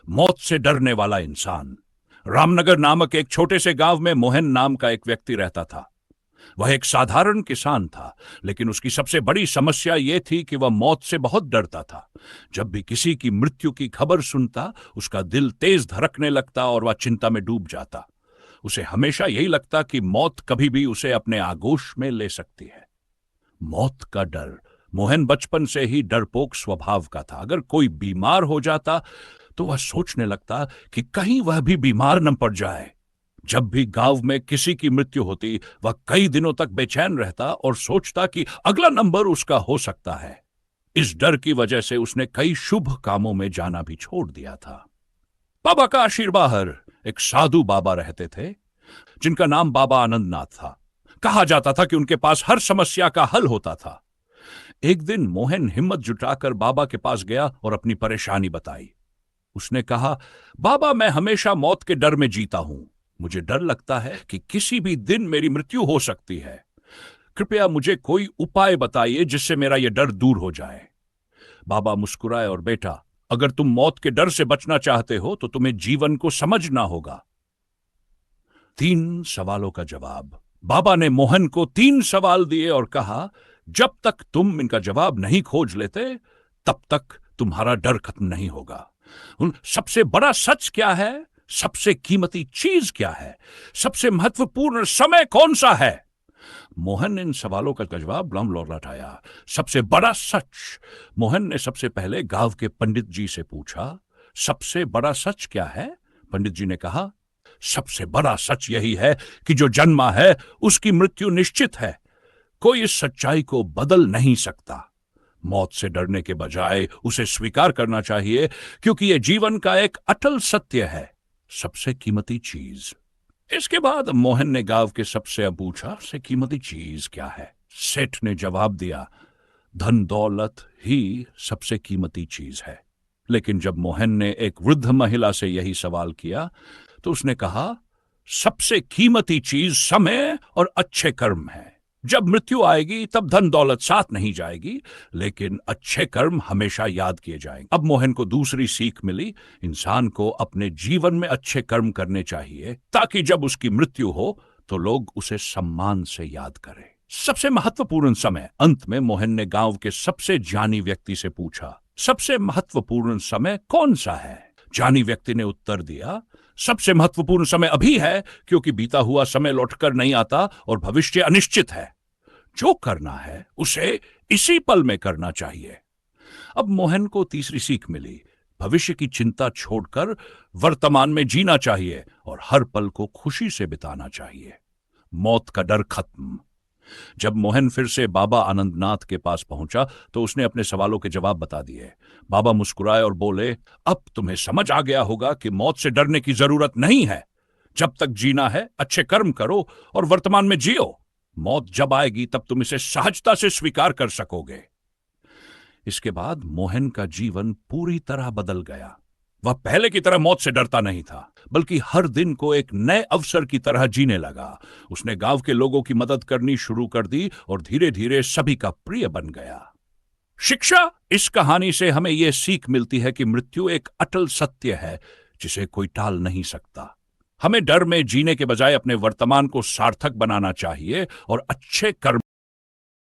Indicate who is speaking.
Speaker 1: मौत से डरने वाला इंसान। रामनगर नामक एक छोटे से गांव में मोहन नाम का एक व्यक्ति रहता था। वह एक साधारण किसान था, लेकिन उसकी सबसे बड़ी समस्या यह थी कि वह मौत से बहुत डरता था। जब भी किसी की मृत्यु की खबर सुनता, उसका दिल तेज धड़कने लगता और वह चिंता में डूब जाता। उसे हमेशा यही लगता कि मौत कभी भी उसे अपने आगोश में ले सकती है। मौत का डर। मोहन बचपन से ही डरपोक स्वभाव का था। अगर कोई बीमार हो जाता तो वह सोचने लगता कि कहीं वह भी बीमार न पड़ जाए। जब भी गांव में किसी की मृत्यु होती, वह कई दिनों तक बेचैन रहता और सोचता कि अगला नंबर उसका हो सकता है। इस डर की वजह से उसने कई शुभ कामों में जाना भी छोड़ दिया था। बाबा का आशीर्वाद। एक साधु बाबा रहते थे, जिनका नाम बाबा आनंदनाथ था। कहा जाता था कि उनके पास हर समस्या का हल होता था। एक दिन मोहन हिम्मत जुटाकर बाबा के पास गया और अपनी परेशानी बताई। उसने कहा, बाबा, मैं हमेशा मौत के डर में जीता हूं। मुझे डर लगता है कि किसी भी दिन मेरी मृत्यु हो सकती है। कृपया मुझे कोई उपाय बताइए जिससे मेरा यह डर दूर हो जाए। बाबा मुस्कुराए और बेटा, अगर तुम मौत के डर से बचना चाहते हो तो तुम्हें जीवन को समझना होगा। 3 सवालों का जवाब। बाबा ने मोहन को 3 सवाल दिए और कहा, जब तक तुम इनका जवाब नहीं खोज लेते, तब तक तुम्हारा डर खत्म नहीं होगा। सबसे बड़ा सच क्या है? सबसे कीमती चीज क्या है? सबसे महत्वपूर्ण समय कौन सा है? मोहन ने इन सवालों का जवाब लौटाया। सबसे बड़ा सच। मोहन ने सबसे पहले गांव के पंडित जी से पूछा, सबसे बड़ा सच क्या है? पंडित जी ने कहा, सबसे बड़ा सच यही है कि जो जन्मा है उसकी मृत्यु निश्चित है। कोई इस सच्चाई को बदल नहीं सकता। मौत से डरने के बजाय उसे स्वीकार करना चाहिए, क्योंकि यह जीवन का एक अटल सत्य है, सबसे कीमती चीज। इसके बाद मोहन ने गांव के सबसे पूछा, सबसे कीमती चीज क्या है? सेठ ने जवाब दिया, धन दौलत ही सबसे कीमती चीज है। लेकिन जब मोहन ने एक वृद्ध महिला से यही सवाल किया तो उसने कहा, सबसे कीमती चीज समय और अच्छे कर्म है। जब मृत्यु आएगी तब धन दौलत साथ नहीं जाएगी, लेकिन अच्छे कर्म हमेशा याद किए जाएंगे। अब मोहन को दूसरी सीख मिली। इंसान को अपने जीवन में अच्छे कर्म करने चाहिए, ताकि जब उसकी मृत्यु हो तो लोग उसे सम्मान से याद करें। सबसे महत्वपूर्ण समय। अंत में मोहन ने गांव के सबसे ज्ञानी व्यक्ति से पूछा, सबसे महत्वपूर्ण समय कौन सा है? ज्ञानी व्यक्ति ने उत्तर दिया, सबसे महत्वपूर्ण समय अभी है, क्योंकि बीता हुआ समय लौटकर नहीं आता और भविष्य अनिश्चित है। जो करना है उसे इसी पल में करना चाहिए। अब मोहन को तीसरी सीख मिली। भविष्य की चिंता छोड़कर वर्तमान में जीना चाहिए और हर पल को खुशी से बिताना चाहिए। मौत का डर खत्म। जब मोहन फिर से बाबा आनंदनाथ के पास पहुंचा तो उसने अपने सवालों के जवाब बता दिए। बाबा मुस्कुराए और बोले, अब तुम्हें समझ आ गया होगा कि मौत से डरने की जरूरत नहीं है। जब तक जीना है अच्छे कर्म करो और वर्तमान में जियो। मौत जब आएगी तब तुम इसे सहजता से स्वीकार कर सकोगे। इसके बाद मोहन का जीवन पूरी तरह बदल गया। वह पहले की तरह मौत से डरता नहीं था, बल्कि हर दिन को एक नए अवसर की तरह जीने लगा। उसने गांव के लोगों की मदद करनी शुरू कर दी और धीरे धीरे सभी का प्रिय बन गया। शिक्षा। इस कहानी से हमें यह सीख मिलती है कि मृत्यु एक अटल सत्य है, जिसे कोई टाल नहीं सकता। हमें डर में जीने के बजाय अपने वर्तमान को सार्थक बनाना चाहिए और अच्छे कर्म